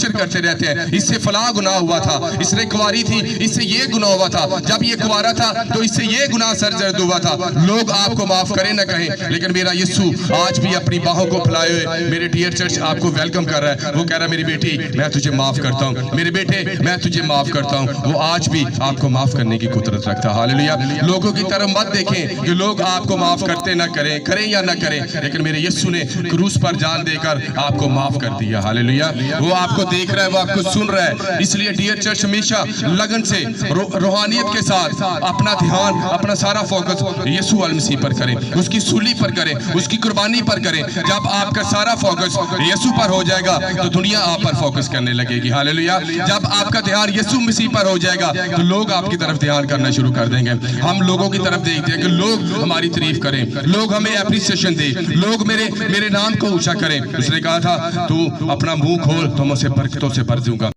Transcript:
کرتے رہتے ہیں، اس سے فلاں گناہ ہوا تھا، اس نے کنواری تھی، اس سے یہ گناہ ہوا تھا، جب یہ کنوارا تھا تو اس سے یہ گناہ سرزد ہوا تھا۔ لوگ آپ کو معاف کریں نہ کہیں، لیکن میرا یسوع آج بھی اپنی باہوں کو پھیلائے ہوئے میرے ڈیئر چرچ آپ کو ویلکم کر رہا ہے۔ وہ کہہ رہا ہے میری بیٹی میں تجھے معاف کرتا ہوں، میرے بیٹے میں تجھے معاف کرتا ہوں۔ وہ آج بھی آپ کو معاف کرنے کی قدرت رکھتا ہے۔ ہاللیلویہ۔ لوگوں کی طرف مت دیکھیں کہ لوگ آپ کو معاف کرتے نہ کریں، کریں یا نہ کریں، لیکن میرے یسوع نے کروس پر جان دے کر آپ کو معاف کر دیا۔ ہاللیلویہ۔ وہ آپ کو دیکھ رہا ہے، وہ آپ کو سن رہا ہے، اس لیے ڈیئر چرچ ہمیشہ لگن سے روحانیت کے ساتھ اپنا دھیان، اپنا سارا فوکس یسوع المسیح پر کریں، اس کی سولی پر کریں، اس کی قربانی پر کریں۔ جب آپ کا سارا فوکس یسوع پر ہو جائے گا تو دنیا آپ پر فوکس کرنے لگے گی۔ ہاللیلویہ۔ جب آپ کا دھیان یسوع مسیح پر ہو جائے گا تو لوگ آپ کی طرف دھیان کرنا شروع کر دیں گے۔ ہم لوگوں کی طرف دیکھتے ہیں کہ لوگ ہماری تعریف کریں، لوگ ہمیں اپریسیشن دیں، لوگ میرے نام کو اونچا کریں۔ اس نے کہا تھا تو اپنا منہ کھول تو میں اسے برکتوں سے بھر دوں گا۔